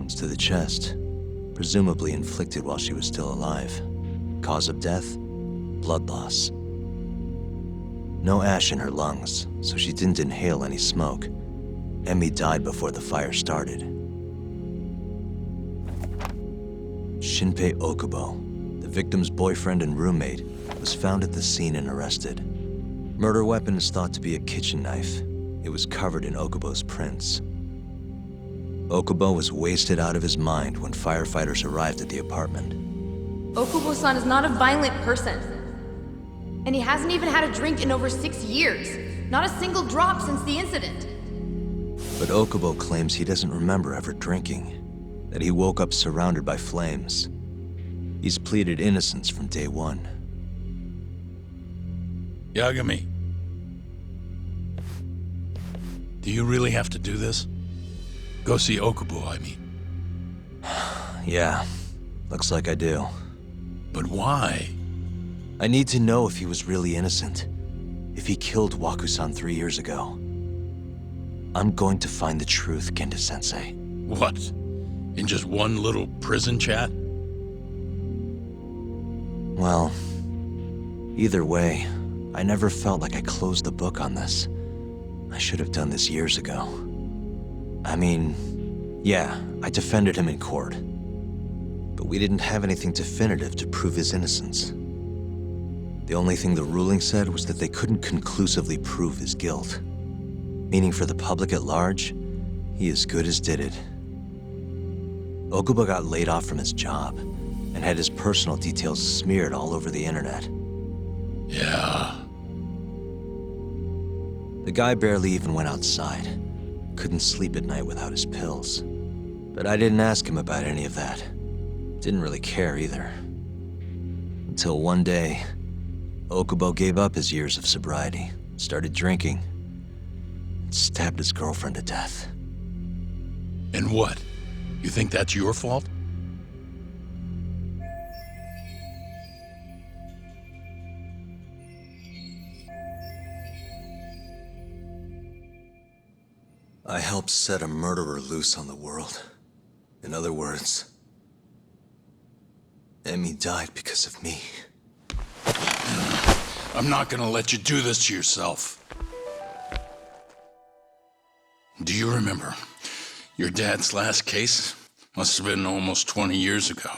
wounds to the chest, presumably inflicted while she was still alive. Cause of death? Blood loss. No ash in her lungs, so she didn't inhale any smoke. Emmy died before the fire started. Shinpei Okubo, the victim's boyfriend and roommate, was found at the scene and arrested. Murder weapon is thought to be a kitchen knife. It was covered in Okubo's prints. Okubo was wasted out of his mind when firefighters arrived at the apartment. Okubo-san is not a violent person. And he hasn't even had a drink in over 6 years. Not a single drop since the incident. But Okubo claims he doesn't remember ever drinking, that he woke up surrounded by flames. He's pleaded innocence from day one. Yagami. Do you really have to do this? Go see Okubo, I mean. Yeah, looks like I do. But why? I need to know if he was really innocent. If he killed Waku-san 3 years ago. I'm going to find the truth, Kenta-sensei. What? In just one little prison chat? Well, either way, I never felt like I closed the book on this. I should have done this years ago. I mean, yeah, I defended him in court. But we didn't have anything definitive to prove his innocence. The only thing the ruling said was that they couldn't conclusively prove his guilt. Meaning for the public at large, he as good as did it. Okubo got laid off from his job and had his personal details smeared all over the internet. Yeah. The guy barely even went outside. Couldn't sleep at night without his pills. But I didn't ask him about any of that. Didn't really care either. Until one day, Okubo gave up his years of sobriety, started drinking, and stabbed his girlfriend to death. And what? You think that's your fault? I helped set a murderer loose on the world. In other words, Emmy died because of me. I'm not gonna let you do this to yourself. Do you remember? Your dad's last case must have been almost 20 years ago.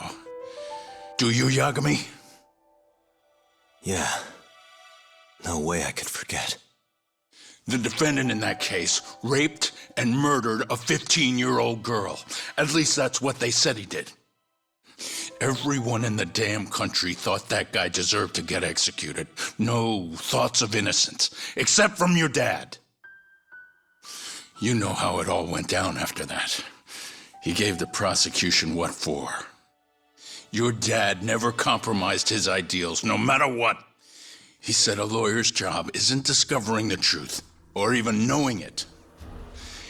Do you, Yagami? Yeah. No way I could forget. The defendant in that case raped and murdered a 15-year-old girl. At least that's what they said he did. Everyone in the damn country thought that guy deserved to get executed. No thoughts of innocence, except from your dad. You know how it all went down after that. He gave the prosecution what for. Your dad never compromised his ideals, no matter what. He said a lawyer's job isn't discovering the truth, or even knowing it.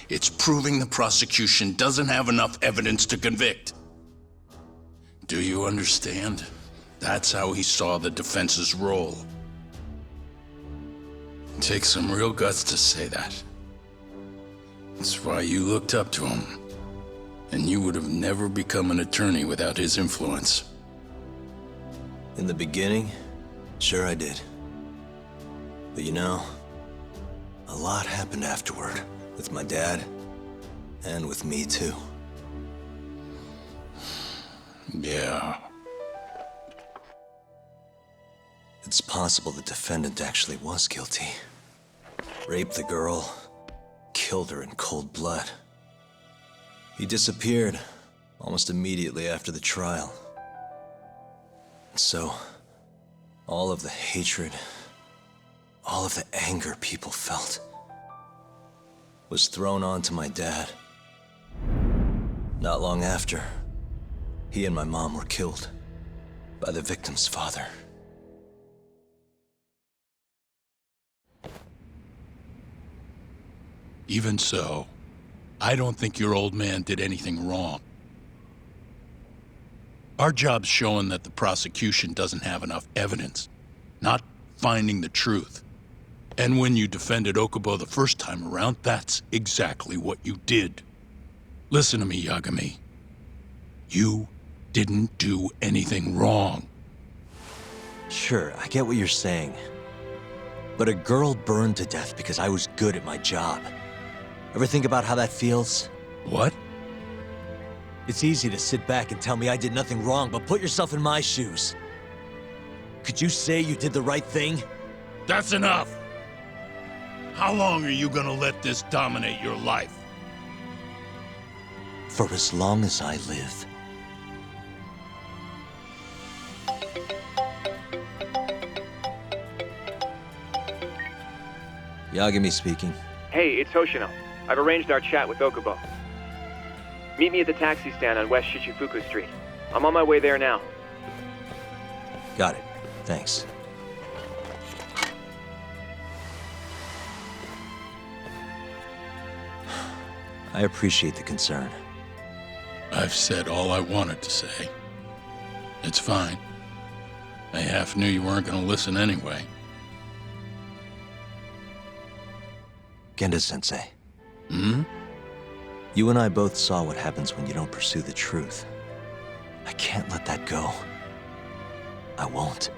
It's proving the prosecution doesn't have enough evidence to convict. Do you understand? That's how he saw the defense's role. It takes some real guts to say that. That's why you looked up to him. And you would have never become an attorney without his influence. In the beginning, sure I did. But you know, a lot happened afterward, with my dad, and with me too. Yeah. It's possible the defendant actually was guilty. Raped the girl, killed her in cold blood. He disappeared almost immediately after the trial. So, all of the hatred, all of the anger people felt was thrown onto my dad. Not long after, he and my mom were killed by the victim's father. Even so, I don't think your old man did anything wrong. Our job's showing that the prosecution doesn't have enough evidence, not finding the truth. And when you defended Okubo the first time around, that's exactly what you did. Listen to me, Yagami. You didn't do anything wrong. Sure, I get what you're saying. But a girl burned to death because I was good at my job. Ever think about how that feels? What? It's easy to sit back and tell me I did nothing wrong, but put yourself in my shoes. Could you say you did the right thing? That's enough! How long are you gonna let this dominate your life? For as long as I live. Yagami speaking. Hey, it's Hoshino. I've arranged our chat with Okubo. Meet me at the taxi stand on West Shichifuku Street. I'm on my way there now. Got it. Thanks. I appreciate the concern. I've said all I wanted to say. It's fine. I half knew you weren't gonna listen anyway. Genda-sensei. Hmm? You and I both saw what happens when you don't pursue the truth. I can't let that go. I won't.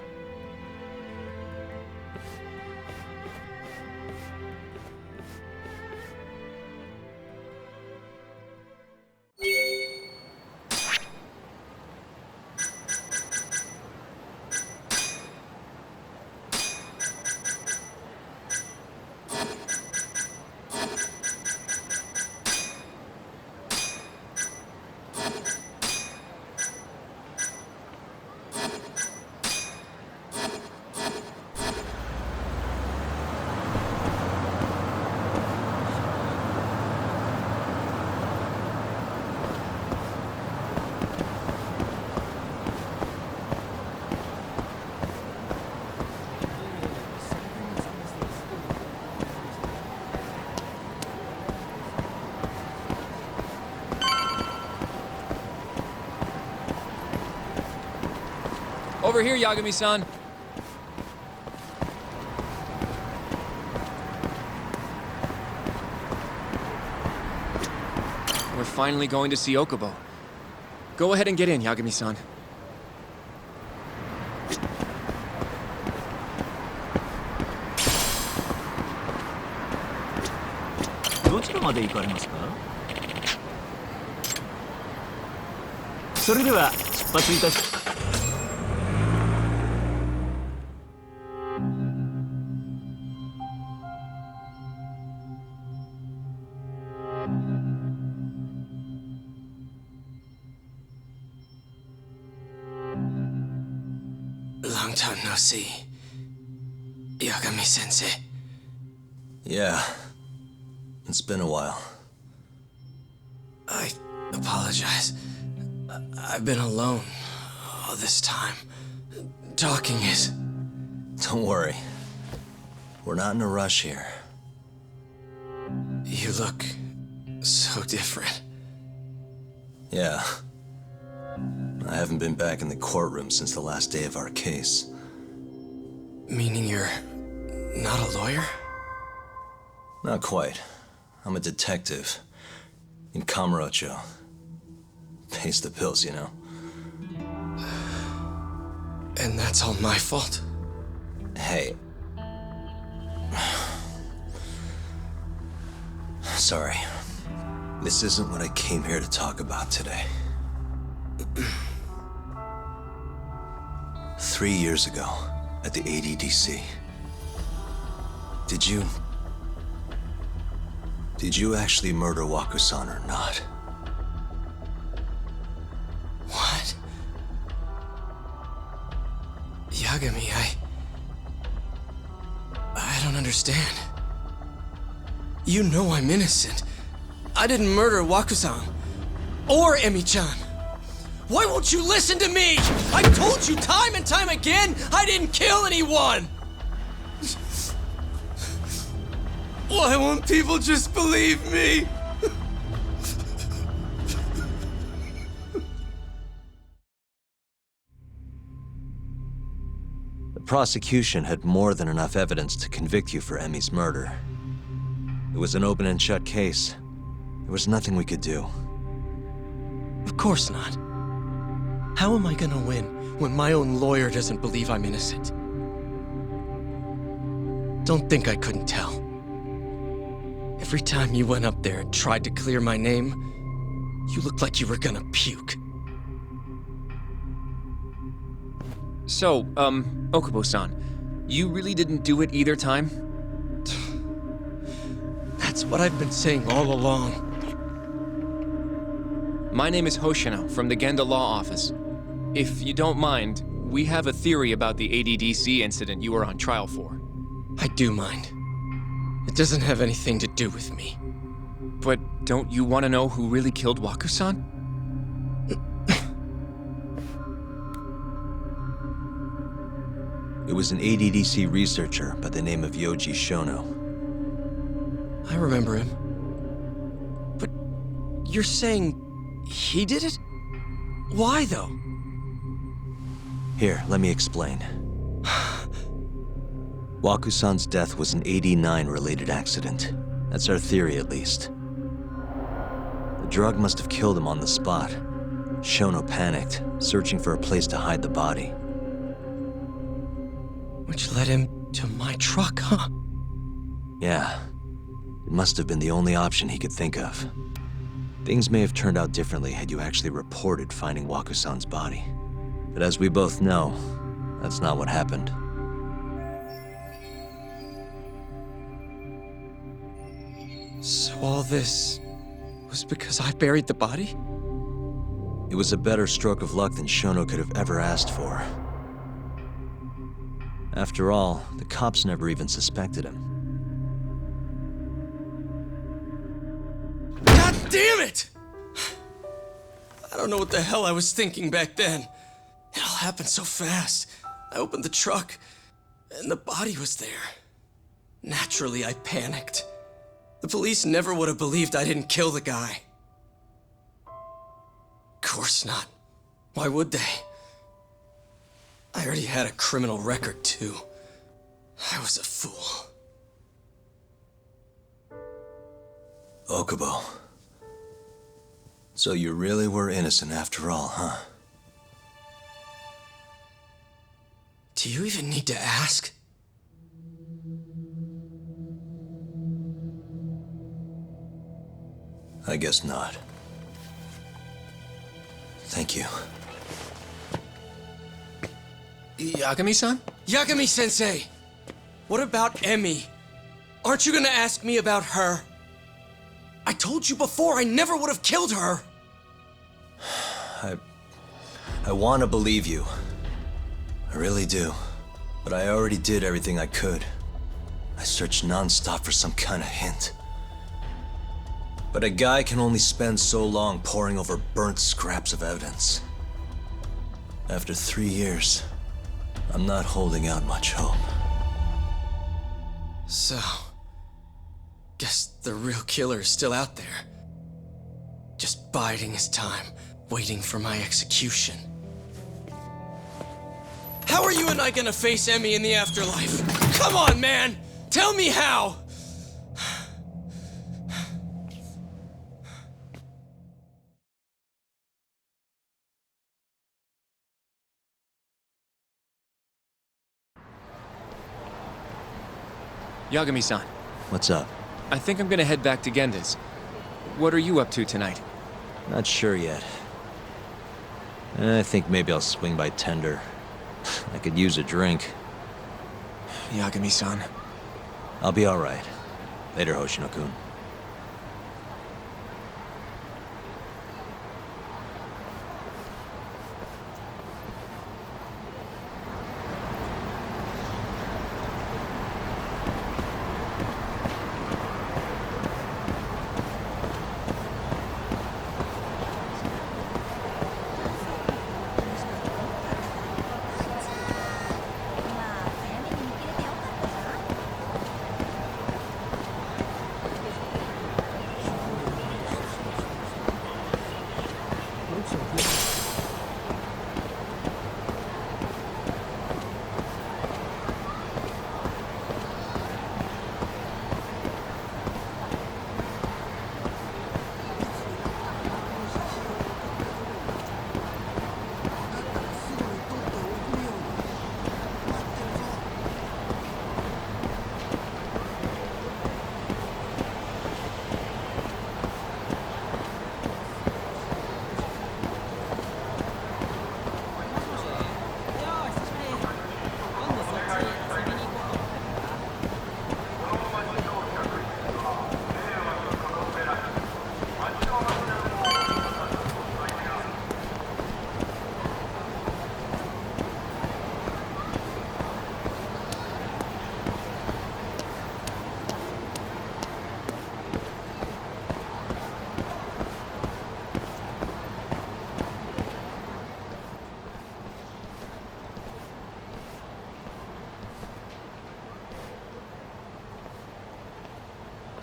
Over here, Yagami-san. We're finally going to see Okubo. Go ahead and get in, Yagami-san. どちらまで行かれますか？それでは出発いたし。Long time no see. Yagami-sensei. Yeah. It's been a while. I apologize. I've been alone all this time. Talking is... Don't worry. We're not in a rush here. You look so different. Yeah. I haven't been back in the courtroom since the last day of our case. Meaning you're not a lawyer? Not quite. I'm a detective. In Kamurocho. Pays the bills, you know. And that's all my fault? Hey. Sorry. This isn't what I came here to talk about today. 3 years ago, at the ADDC. Did you actually murder Waku-san or not? What? Yagami, I don't understand. You know I'm innocent. I didn't murder Waku-san. Or Emi-chan. Why won't you listen to me? I've told you time and time again, I didn't kill anyone! Why won't people just believe me? The prosecution had more than enough evidence to convict you for Emi's murder. It was an open and shut case. There was nothing we could do. Of course not. How am I gonna win when my own lawyer doesn't believe I'm innocent? Don't think I couldn't tell. Every time you went up there and tried to clear my name, you looked like you were gonna puke. So, Okubo-san, you really didn't do it either time? That's what I've been saying all along. My name is Hoshino from the Genda Law Office. If you don't mind, we have a theory about the ADDC incident you were on trial for. I do mind. It doesn't have anything to do with me. But don't you want to know who really killed Waku-san? It was an ADDC researcher by the name of Yoji Shono. I remember him. But you're saying he did it? Why, though? Here, let me explain. Waku-san's death was an 89-related accident. That's our theory, at least. The drug must have killed him on the spot. Shono panicked, searching for a place to hide the body. Which led him to my truck, huh? Yeah. It must have been the only option he could think of. Things may have turned out differently had you actually reported finding Waku-san's body. But as we both know, that's not what happened. So all this was because I buried the body? It was a better stroke of luck than Shono could have ever asked for. After all, the cops never even suspected him. God damn it! I don't know what the hell I was thinking back then. It all happened so fast. I opened the truck, and the body was there. Naturally, I panicked. The police never would have believed I didn't kill the guy. Of course not. Why would they? I already had a criminal record, too. I was a fool. Okubo. So you really were innocent after all, huh? Do you even need to ask? I guess not. Thank you. Yagami-san? Yagami-sensei! What about Emi? Aren't you gonna ask me about her? I told you before I never would have killed her! I want to believe you. I really do. But I already did everything I could. I searched non-stop for some kind of hint. But a guy can only spend so long poring over burnt scraps of evidence. After 3 years, I'm not holding out much hope. So, guess the real killer is still out there. Just biding his time, waiting for my execution. How are you and I gonna face Emi in the afterlife? Come on, man! Tell me how! Yagami-san, What's up? I think I'm gonna head back to Genda's. What are you up to tonight? Not sure yet. I think maybe I'll swing by Tender. I could use a drink. Yagami-san. I'll be alright. Later, Hoshino-kun.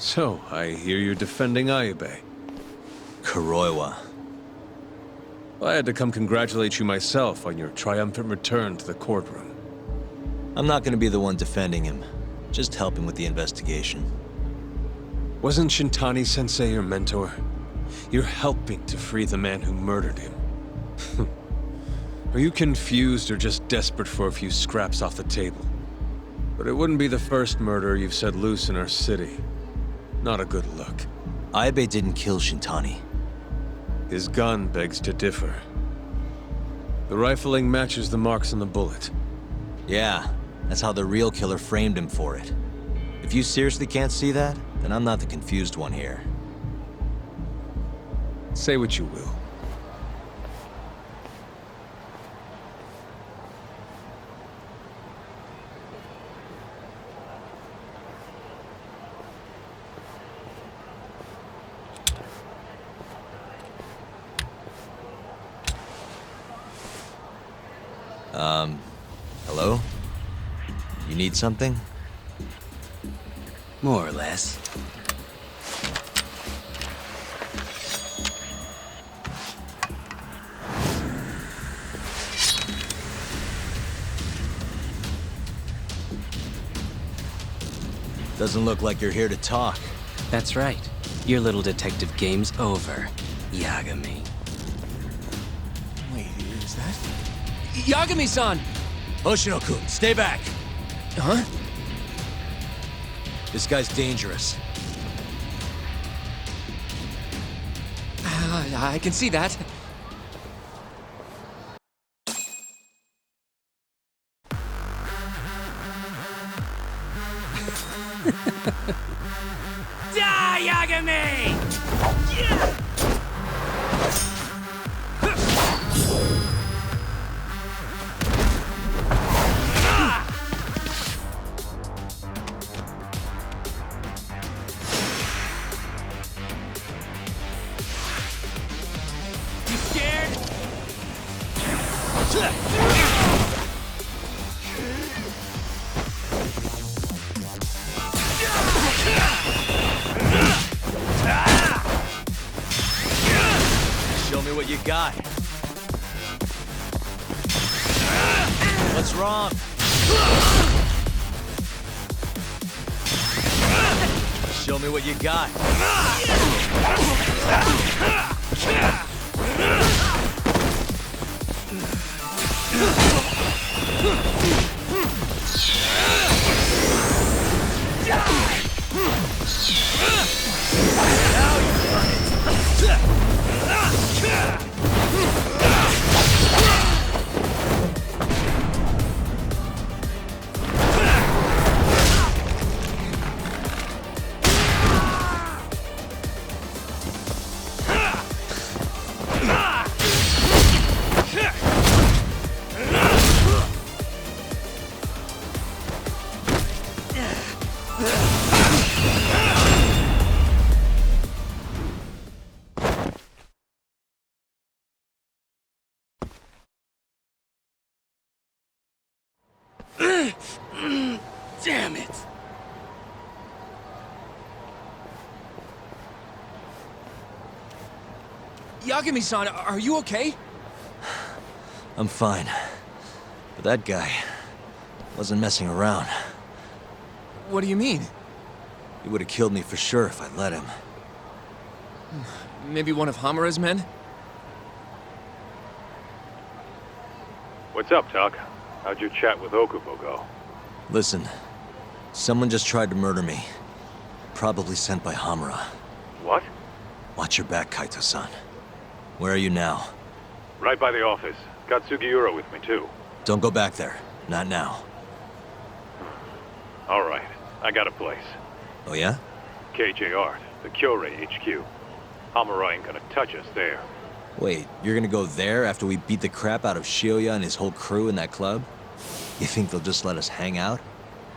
So, I hear you're defending Ayube. Kuroiwa. I had to come congratulate you myself on your triumphant return to the courtroom. I'm not gonna be the one defending him. Just helping with the investigation. Wasn't Shintani-sensei your mentor? You're helping to free the man who murdered him. Are you confused or just desperate for a few scraps off the table? But it wouldn't be the first murder you've set loose in our city. Not a good look. Ayube didn't kill Shintani. His gun begs to differ. The rifling matches the marks on the bullet. Yeah, that's how the real killer framed him for it. If you seriously can't see that, then I'm not the confused one here. Say what you will. Hello? You need something? More or less. Doesn't look like you're here to talk. That's right. Your little detective game's over, Yagami. Wait, is that? Yagami-san! Hoshino-kun, stay back! Huh? This guy's dangerous. I can see that. Die, Yagami! You scared? Show me what you got. What's wrong? Show me what you got. Damn it! Yagami-san, are you okay? I'm fine. But that guy wasn't messing around. What do you mean? He would have killed me for sure if I let him. Maybe one of Hamura's men? What's up, Tuck? How'd your chat with Okubo go? Listen, someone just tried to murder me. Probably sent by Hamura. What? Watch your back, Kaito-san. Where are you now? Right by the office. Got Sugiura with me, too. Don't go back there. Not now. All right. I got a place. Oh yeah? KJ Art, the Kyorei HQ. Hamura ain't gonna touch us there. Wait, you're gonna go there after we beat the crap out of Shioya and his whole crew in that club? You think they'll just let us hang out?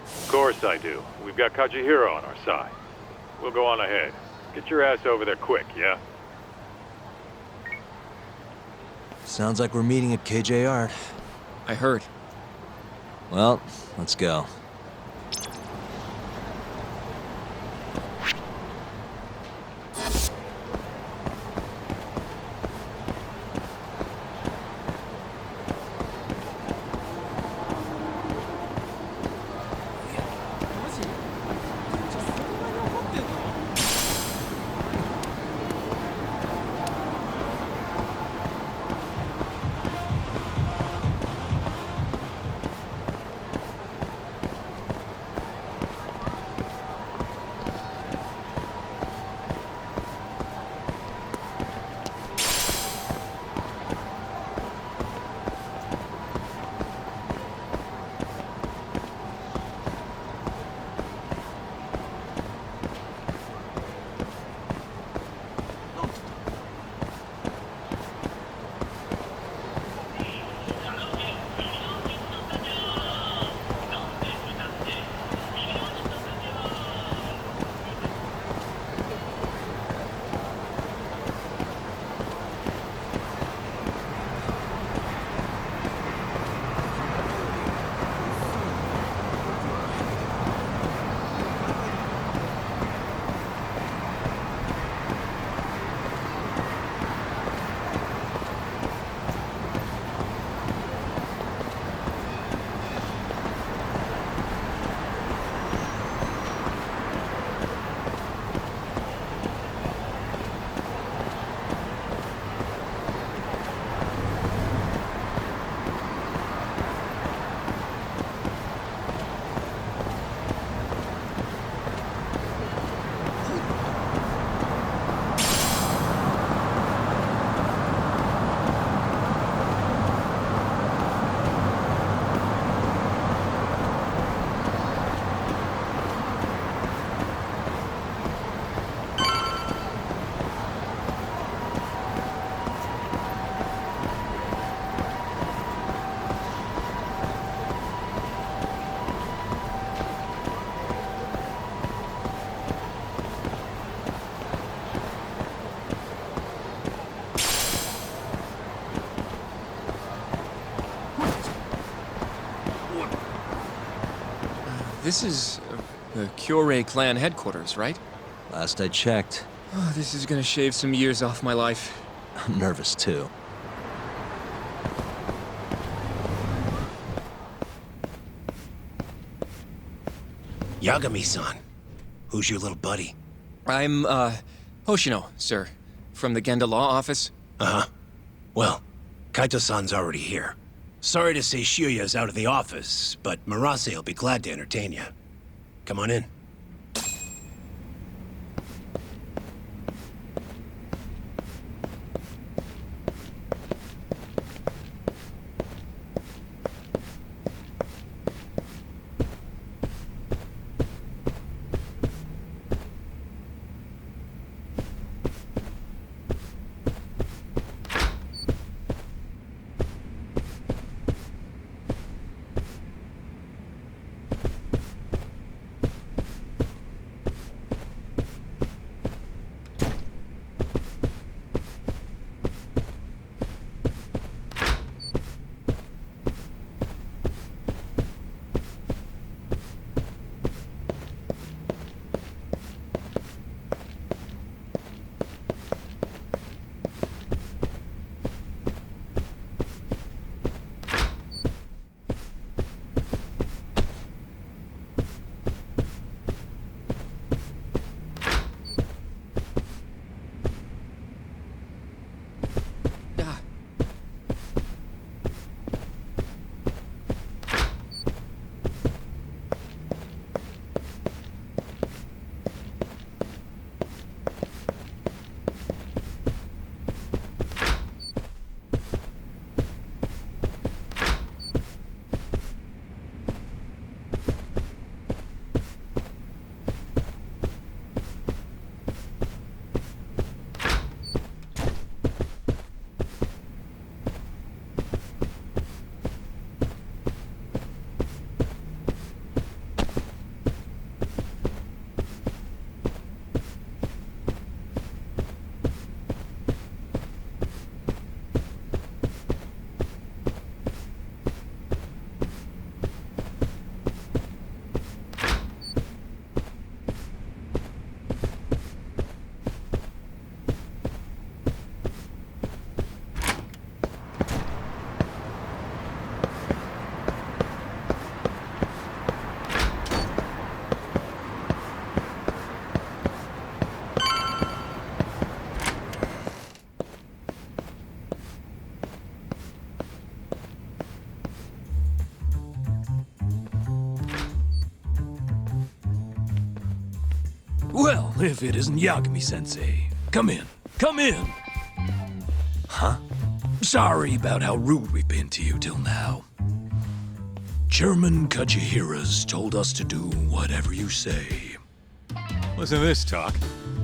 Of course I do. We've got Kajihiro on our side. We'll go on ahead. Get your ass over there quick, yeah? Sounds like we're meeting at KJ Art. I heard. Well, let's go. this is the Kyorei clan headquarters, right? Last I checked. Oh, this is gonna shave some years off my life. I'm nervous too. Yagami-san. Who's your little buddy? I'm, Hoshino, sir. From the Genda Law Office. Uh-huh. Well, Kaito-san's already here. Sorry to say Shiuya's out of the office, but Murase will be glad to entertain you. Come on in. Well, if it isn't Yagami-sensei. Come in. Come in! Huh? Sorry about how rude we've been to you till now. Chairman Kajihira's told us to do whatever you say. Listen to this talk.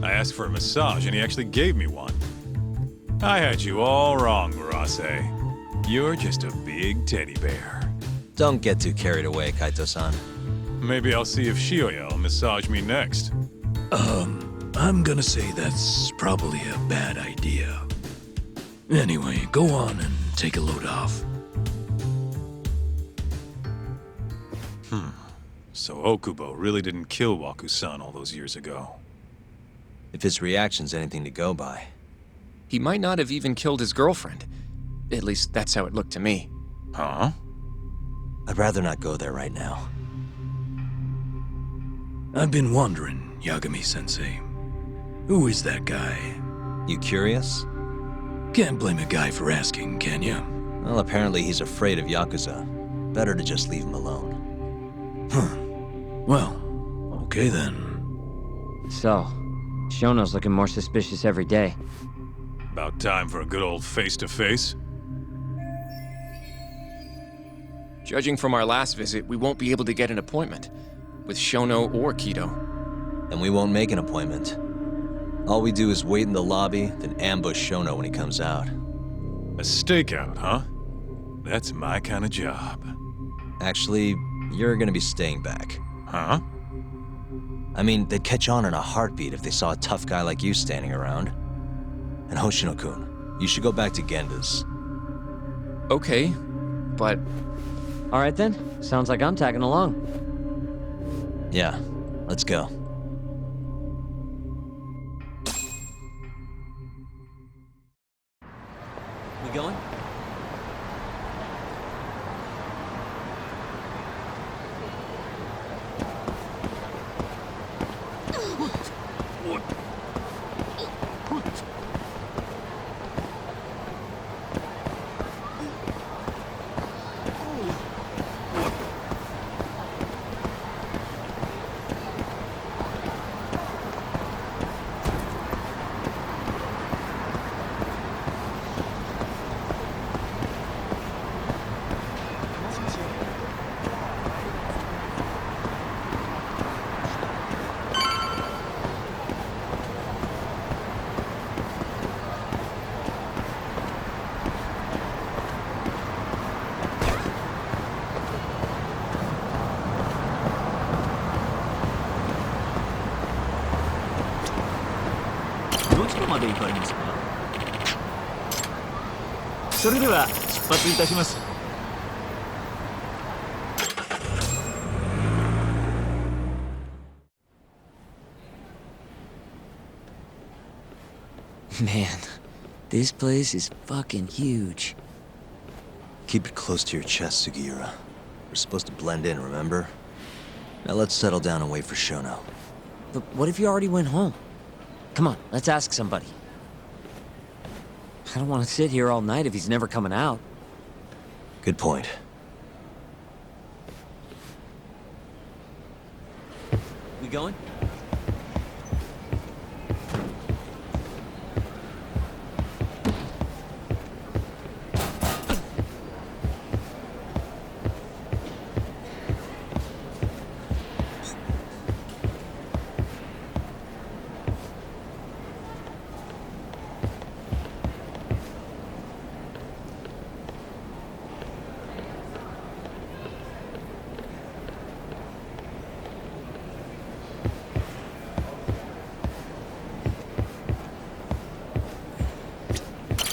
I asked for a massage and he actually gave me one. I had you all wrong, Murase. You're just a big teddy bear. Don't get too carried away, Kaito-san. Maybe I'll see if Shiuya will massage me next. I'm gonna say that's probably a bad idea. Anyway, go on and take a load off. So Okubo really didn't kill Waku-san all those years ago. If his reaction's anything to go by. He might not have even killed his girlfriend. At least that's how it looked to me. Huh? I'd rather not go there right now. I've been wondering, Yagami-sensei. Who is that guy? You curious? Can't blame a guy for asking, can you? Well, apparently he's afraid of Yakuza. Better to just leave him alone. Huh. Well, okay then. So, Shono's looking more suspicious every day. About time for a good old face-to-face. Judging from our last visit, we won't be able to get an appointment with Shono or Kido. Then we won't make an appointment. All we do is wait in the lobby, then ambush Shono when he comes out. A stakeout, huh? That's my kind of job. Actually, you're gonna be staying back. Huh? I mean, they'd catch on in a heartbeat if they saw a tough guy like you standing around. And Hoshino-kun, you should go back to Genda's. Okay, but... Alright then, sounds like I'm tagging along. Yeah, let's go. We going? Man, this place is fucking huge. Keep it close to your chest, Sugiura. We're supposed to blend in, remember? Now let's settle down and wait for Shono. But what if you already went home? Come on, let's ask somebody. I don't want to sit here all night if he's never coming out. Good point. We going?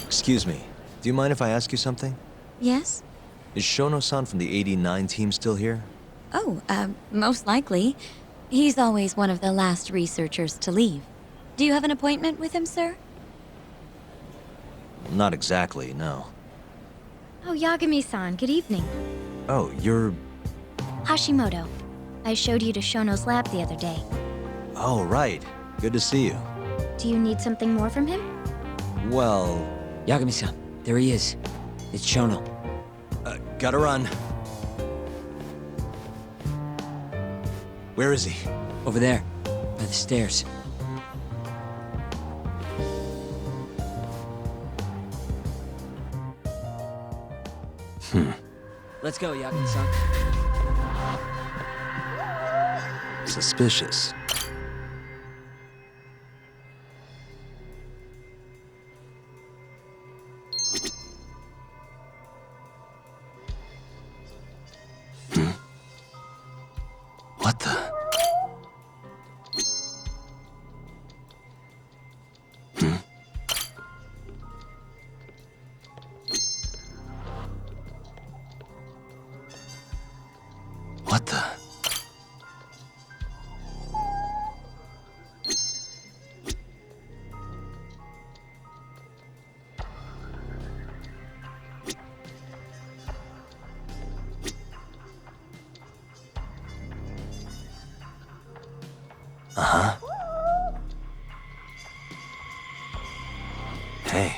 Excuse me, do you mind if I ask you something? Yes? Is Shono-san from the 89 team still here? Oh, most likely. He's always one of the last researchers to leave. Do you have an appointment with him, sir? Not exactly, no. Oh, Yagami-san, good evening. Oh, you're... Hashimoto. I showed you to Shono's lab the other day. Oh, right. Good to see you. Do you need something more from him? Well... Yagami-san, there he is. It's Shono. Gotta run. Where is he? Over there, by the stairs. Let's go, Yagami-san. Suspicious. What the? What the? Uh-huh. Hey.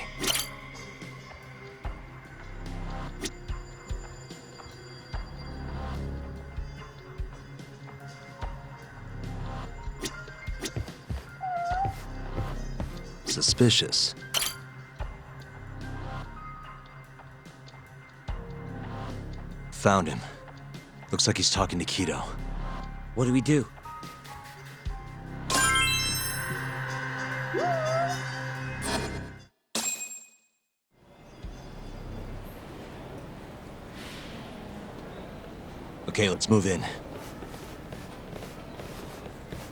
Suspicious. Found him. Looks like he's talking to Kido. What do we do? Okay, let's move in.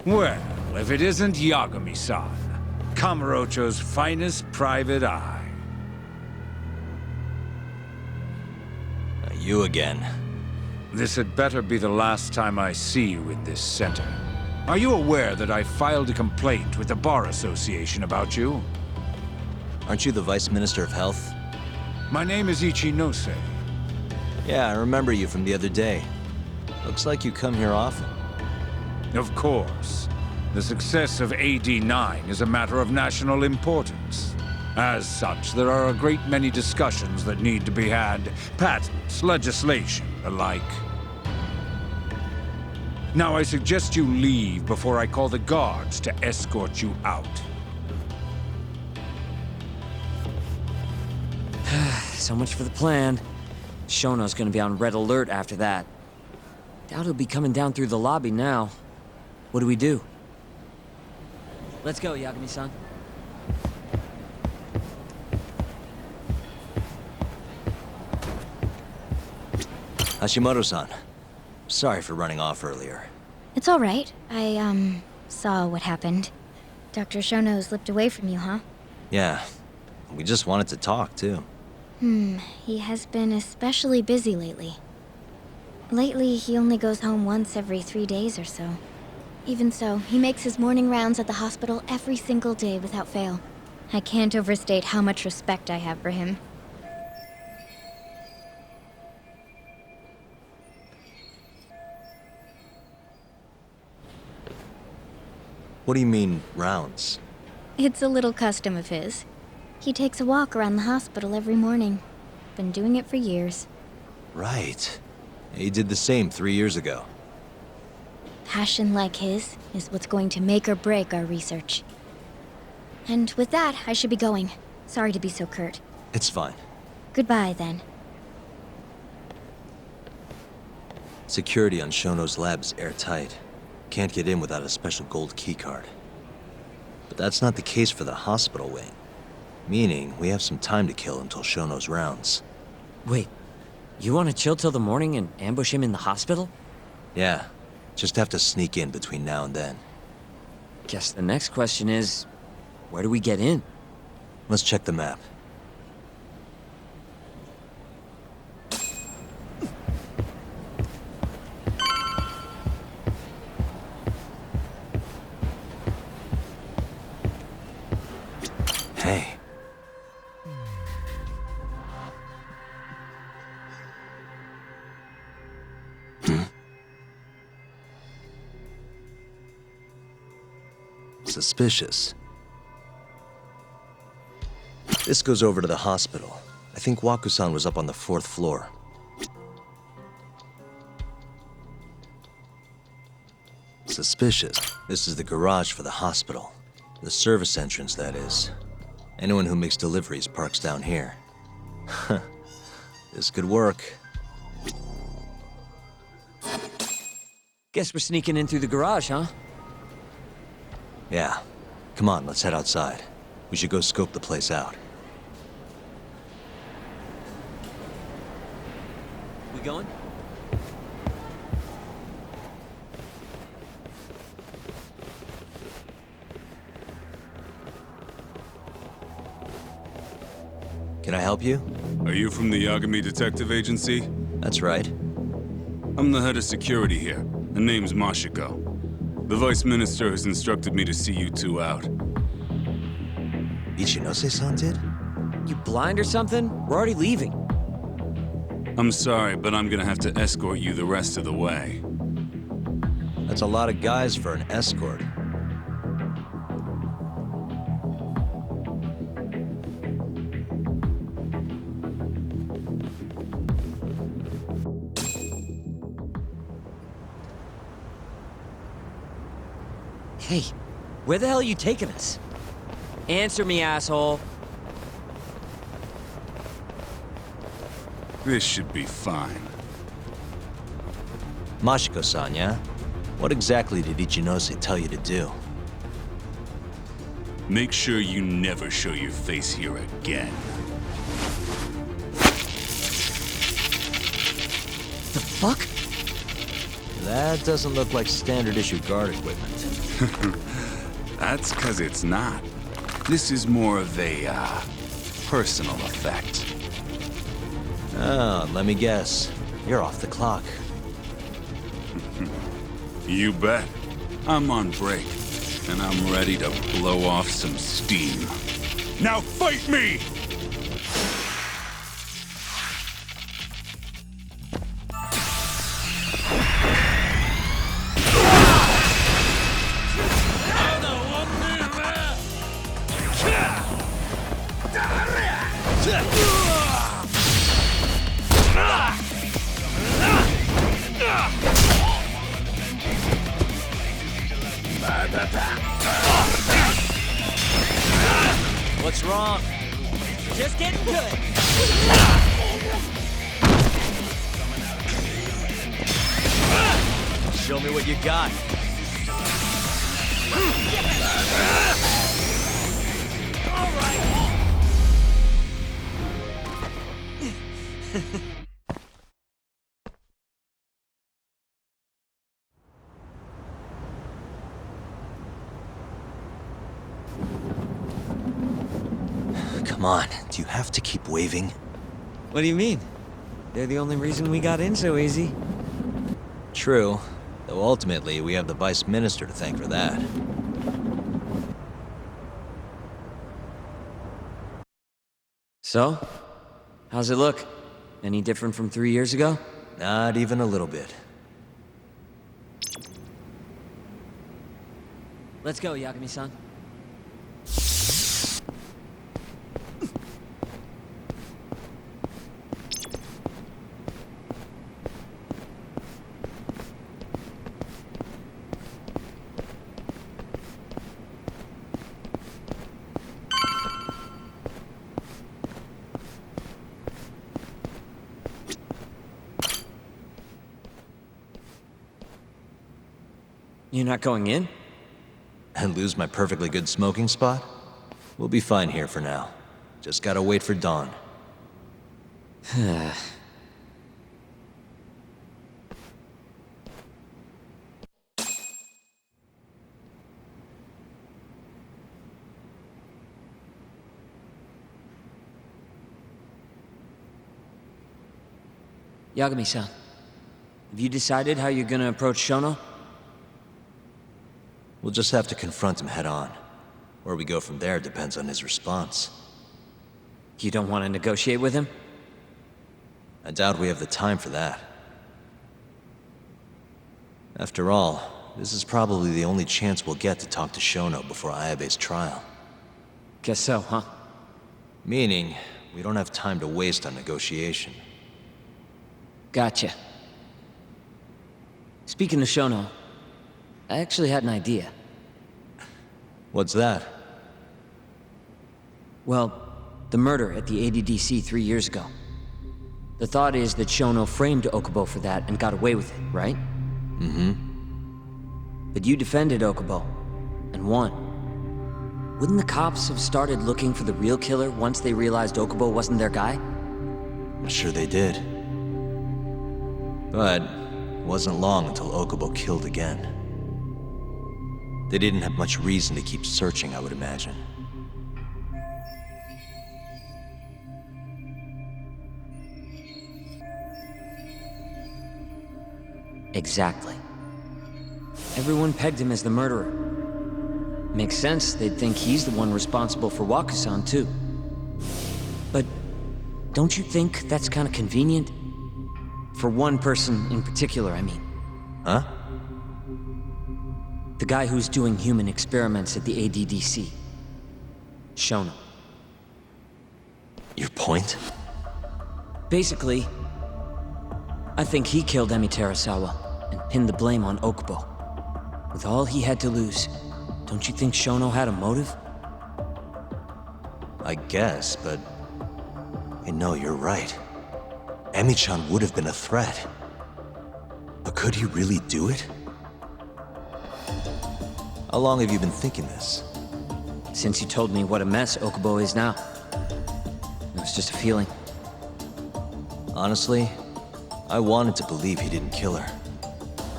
Well, if it isn't Yagami-san, Kamurocho's finest private eye. You again. this had better be the last time I see you in this center. Are you aware that I filed a complaint with the Bar Association about you? Aren't you the Vice Minister of Health? My name is Ichinose. Yeah, I remember you from the other day. Looks like you come here often. Of course. The success of AD-9 is a matter of national importance. As such, there are a great many discussions that need to be had. Patents, legislation, the like. Now I suggest you leave before I call the guards to escort you out. So much for the plan. Shono's gonna be on red alert after that. Doubt he'll be coming down through the lobby now. What do we do? Let's go, Yagami-san. Hashimoto-san. Sorry for running off earlier. It's all right. I, saw what happened. Dr. Shono slipped away from you, huh? Yeah. We just wanted to talk, too. He has been especially busy lately. Lately, he only goes home once every 3 days or so. Even so, he makes his morning rounds at the hospital every single day without fail. I can't overstate how much respect I have for him. What do you mean, rounds? It's a little custom of his. He takes a walk around the hospital every morning. Been doing it for years. Right. He did the same 3 years ago. Passion like his is what's going to make or break our research. And with that, I should be going. Sorry to be so curt. It's fine. Goodbye, then. Security on Shono's lab is airtight. Can't get in without a special gold keycard. But that's not the case for the hospital wing. Meaning, we have some time to kill until Shono's rounds. Wait, you want to chill till the morning and ambush him in the hospital? Yeah, just have to sneak in between now and then. Guess the next question is, where do we get in? Let's check the map. Hey. Suspicious. This goes over to the hospital. I think Waku-san was up on the 4th floor. Suspicious. This is the garage for the hospital. The service entrance, that is. Anyone who makes deliveries parks down here. This could work. Guess we're sneaking in through the garage, huh? Yeah. Come on, let's head outside. We should go scope the place out. We going? Can I help you? Are you from the Yagami Detective Agency? That's right. I'm the head of security here. The name's Mashiko. The Vice Minister has instructed me to see you two out. Ichinose-san did? You blind or something? We're already leaving. I'm sorry, but I'm gonna have to escort you the rest of the way. That's a lot of guys for an escort. Hey, where the hell are you taking us? Answer me, asshole. This should be fine. Mashiko-san, yeah? What exactly did Ichinose tell you to do? Make sure you never show your face here again. The fuck? That doesn't look like standard issue guard equipment. That's 'cause it's not. This is more of a, personal effect. Oh, let me guess. You're off the clock. You bet. I'm on break, and I'm ready to blow off some steam. Now fight me! What's wrong? Just getting good. Show me what you got. All right. Come on, do you have to keep waving? What do you mean? They're the only reason we got in so easy. True, though ultimately we have the Vice Minister to thank for that. So? How's it look? Any different from 3 years ago? Not even a little bit. Let's go, Yagami-san. You're not going in? And lose my perfectly good smoking spot? We'll be fine here for now. Just gotta wait for dawn. Yagami-san, have you decided how you're gonna approach Shono? We'll just have to confront him head on. Where we go from there depends on his response. You don't want to negotiate with him? I doubt we have the time for that. After all, this is probably the only chance we'll get to talk to Shono before Ayabe's trial. Guess so, huh? Meaning, we don't have time to waste on negotiation. Gotcha. Speaking of Shono, I actually had an idea. What's that? Well, the murder at the ADDC 3 years ago. The thought is that Shono framed Okubo for that and got away with it, right? Mm-hmm. But you defended Okubo, and won. Wouldn't the cops have started looking for the real killer once they realized Okubo wasn't their guy? I'm sure they did. But it wasn't long until Okubo killed again. They didn't have much reason to keep searching, I would imagine. Exactly. Everyone pegged him as the murderer. Makes sense, they'd think he's the one responsible for Wakusan, too. But don't you think that's kind of convenient? For one person in particular, I mean. Huh? The guy who's doing human experiments at the ADDC. Shono. Your point? Basically, I think he killed Emi Terasawa and pinned the blame on Okubo. With all he had to lose, don't you think Shono had a motive? I guess, but... No, you're right. Emi-chan would have been a threat. But could he really do it? How long have you been thinking this? Since you told me what a mess Okubo is now. It was just a feeling. Honestly, I wanted to believe he didn't kill her.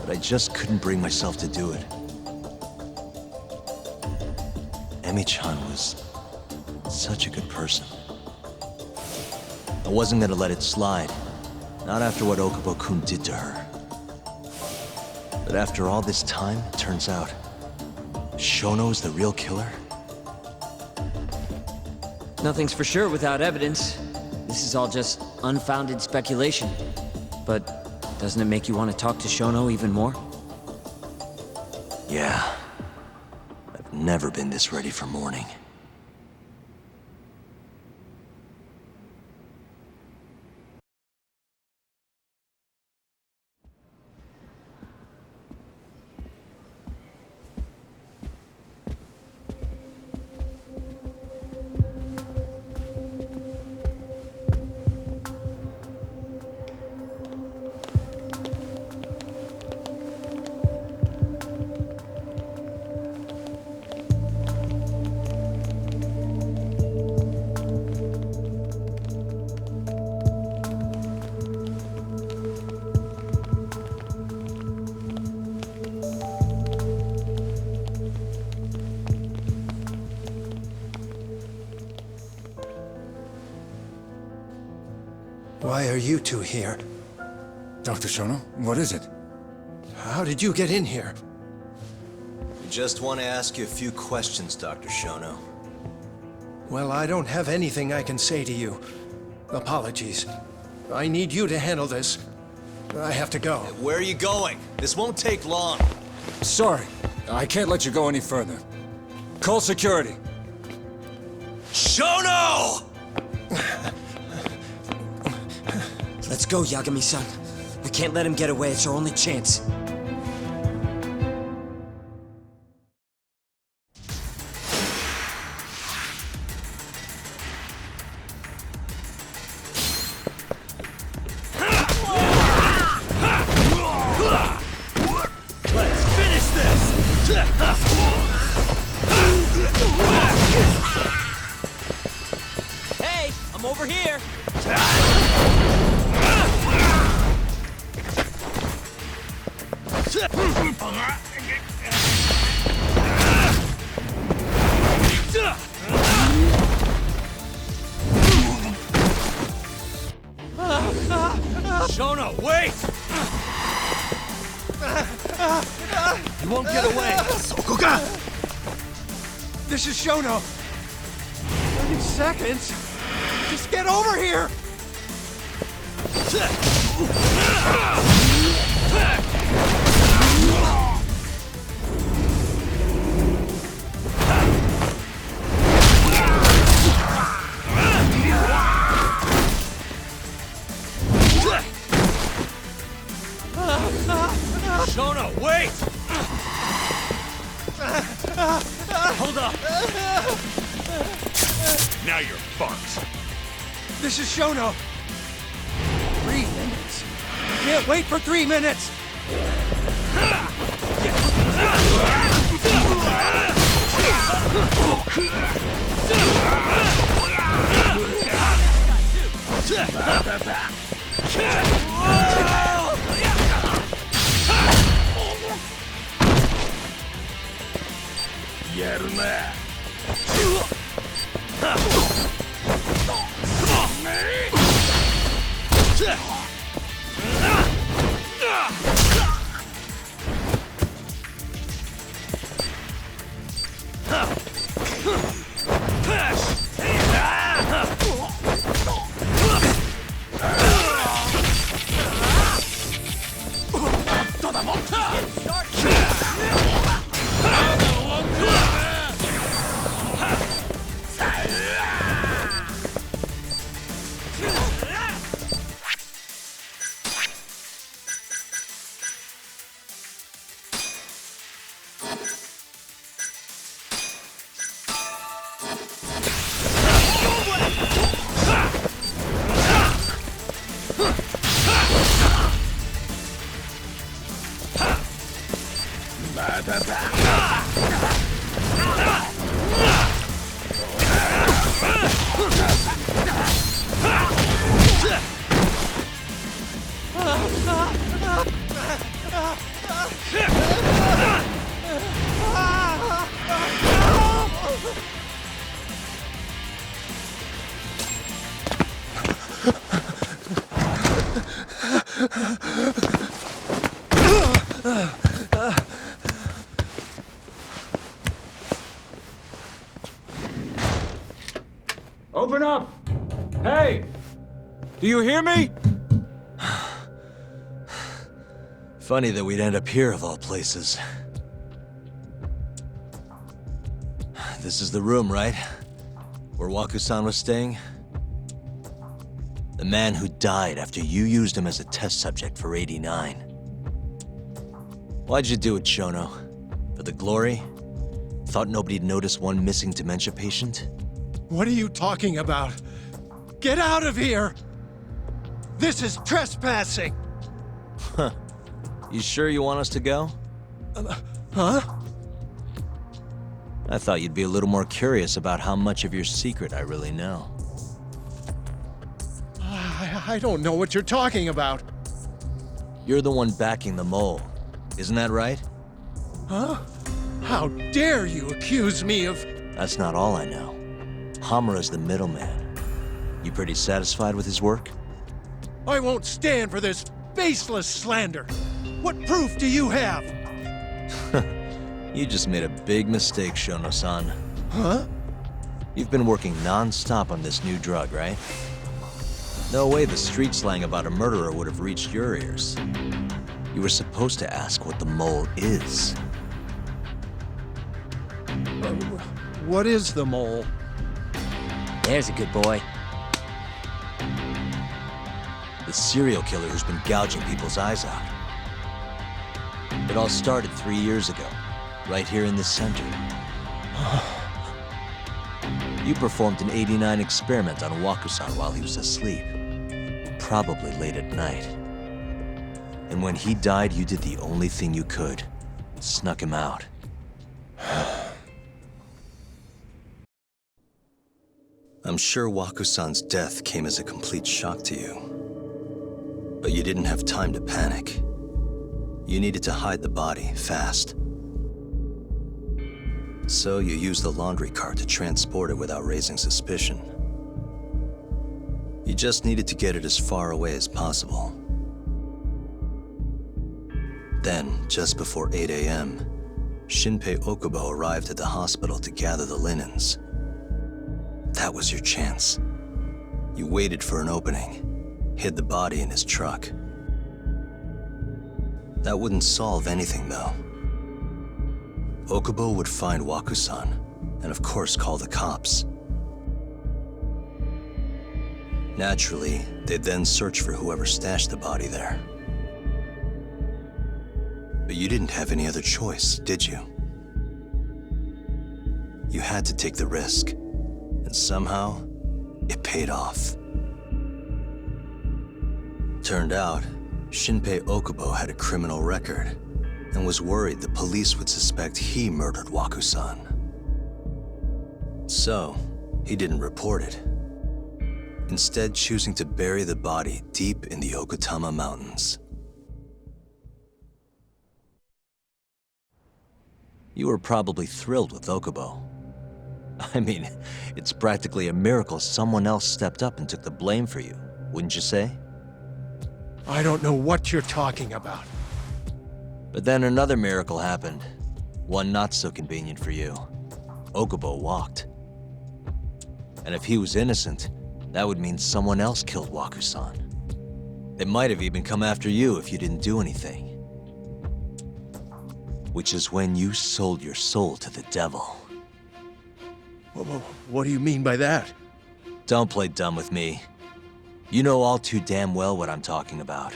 But I just couldn't bring myself to do it. Emi-chan was such a good person. I wasn't gonna let it slide. Not after what Okubo-kun did to her. But after all this time, it turns out Shono's the real killer? Nothing's for sure without evidence. This is all just unfounded speculation. But doesn't it make you want to talk to Shono even more? Yeah. I've never been this ready for morning. Why are you two here? Dr. Shono, what is it? How did you get in here? We just want to ask you a few questions, Dr. Shono. Well, I don't have anything I can say to you. Apologies. I need you to handle this. I have to go. Where are you going? This won't take long. Sorry, I can't let you go any further. Call security. Shono! Let's go, Yagami-san. We can't let him get away. It's our only chance. Let's finish this! Hey, I'm over here. Shono, wait! You won't get away. This is Shono. 30 seconds? Just get over here! Shono, wait! Hold up! Now you're fucked. This is Shono. 3 minutes. Can't wait for 3 minutes. Do you hear me? Funny that we'd end up here of all places. This is the room, right? Where Waku-san was staying? The man who died after you used him as a test subject for 89. Why'd you do it, Shono? For the glory? Thought nobody'd notice one missing dementia patient? What are you talking about? Get out of here! This is trespassing! Huh. You sure you want us to go? Huh? I thought you'd be a little more curious about how much of your secret I really know. I don't know what you're talking about. You're the one backing the mole, isn't that right? Huh? How dare you accuse me of... That's not all I know. Hamura's the middleman. You pretty satisfied with his work? I won't stand for this baseless slander. What proof do you have? You just made a big mistake, Shono-san. Huh? You've been working non-stop on this new drug, right? No way the street slang about a murderer would have reached your ears. You were supposed to ask what the mole is. What is the mole? There's a good boy. The serial killer who's been gouging people's eyes out. It all started 3 years ago, right here in this center. You performed an 89 experiment on Waku-san while he was asleep. Probably late at night. And when he died, you did the only thing you could. Snuck him out. I'm sure Waku-san's death came as a complete shock to you. But you didn't have time to panic. You needed to hide the body, fast. So you used the laundry cart to transport it without raising suspicion. You just needed to get it as far away as possible. Then, just before 8 a.m., Shinpei Okubo arrived at the hospital to gather the linens. That was your chance. You waited for an opening, hid the body in his truck. That wouldn't solve anything, though. Okubo would find Waku-san, and of course call the cops. Naturally, they'd then search for whoever stashed the body there. But you didn't have any other choice, did you? You had to take the risk, and somehow, it paid off. Turned out, Shinpei Okubo had a criminal record, and was worried the police would suspect he murdered Waku-san. So, he didn't report it. Instead, choosing to bury the body deep in the Okutama Mountains. You were probably thrilled with Okubo. I mean, it's practically a miracle someone else stepped up and took the blame for you, wouldn't you say? I don't know what you're talking about. But then another miracle happened. One not so convenient for you. Okubo walked. And if he was innocent, that would mean someone else killed Waku-san. They might have even come after you if you didn't do anything. Which is when you sold your soul to the devil. What do you mean by that? Don't play dumb with me. You know all too damn well what I'm talking about.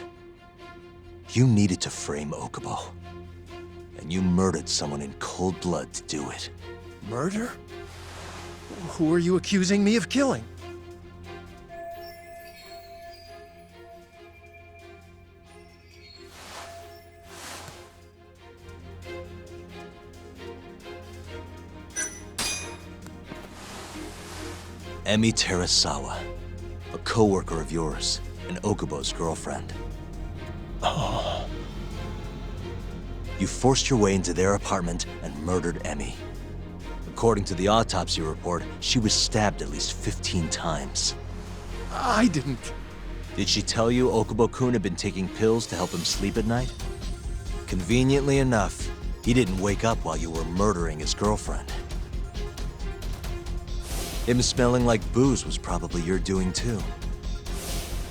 You needed to frame Okubo. And you murdered someone in cold blood to do it. Murder? Who are you accusing me of killing? Emi Terasawa, a co-worker of yours, and Okubo's girlfriend. Oh. You forced your way into their apartment and murdered Emi. According to the autopsy report, she was stabbed at least 15 times. I didn't. Did she tell you Okubo-kun had been taking pills to help him sleep at night? Conveniently enough, he didn't wake up while you were murdering his girlfriend. Him smelling like booze was probably your doing too.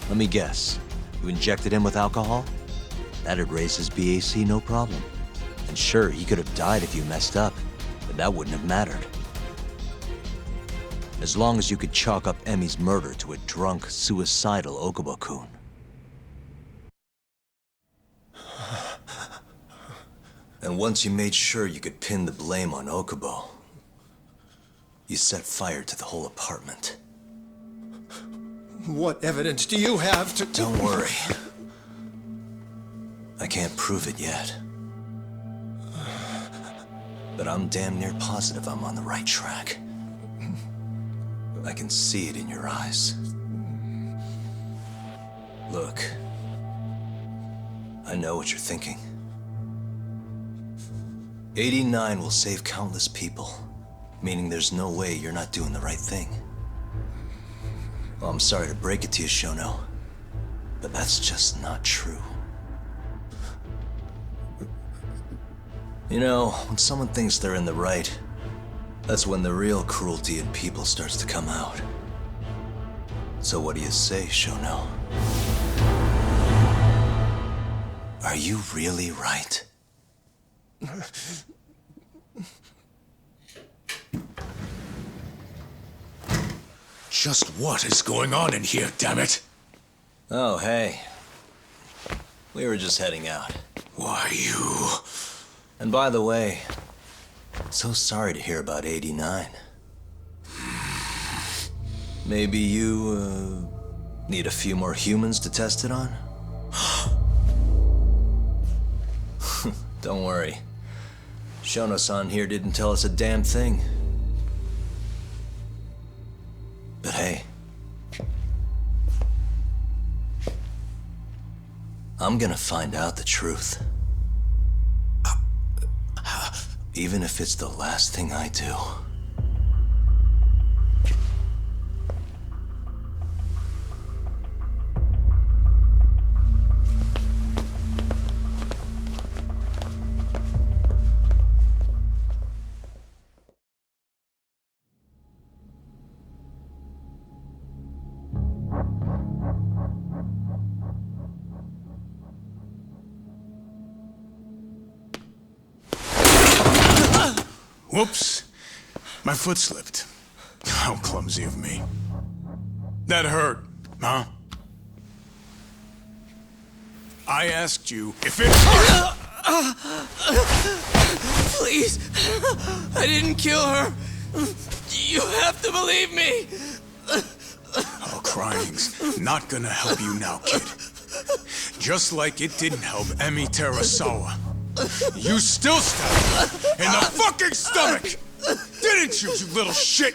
Let me guess. You injected him with alcohol? That'd raise his BAC no problem. And sure, he could have died if you messed up, but that wouldn't have mattered. As long as you could chalk up Emi's murder to a drunk, suicidal Okubo-kun. And once you made sure you could pin the blame on Okubo, you set fire to the whole apartment. What evidence do you have to... Don't worry. I can't prove it yet. But I'm damn near positive I'm on the right track. I can see it in your eyes. Look, I know what you're thinking. 89 will save countless people, meaning there's no way you're not doing the right thing. Well, I'm sorry to break it to you, Shono, but that's just not true. You know, when someone thinks they're in the right, that's when the real cruelty in people starts to come out. So what do you say, Shono? Are you really right? Just what is going on in here, damn it? Oh, hey. We were just heading out. Why, you... And by the way, so sorry to hear about 89. Maybe you, need a few more humans to test it on? Don't worry. Shono-san here didn't tell us a damn thing. But hey, I'm gonna find out the truth. Even if it's the last thing I do. Whoops. My foot slipped. How clumsy of me. That hurt, huh? I asked you if it hurt. Please, I didn't kill her. You have to believe me. Oh, crying's not gonna help you now, kid. Just like it didn't help Emi Terasawa. You still stabbed her in the fucking stomach! Didn't you, you little shit?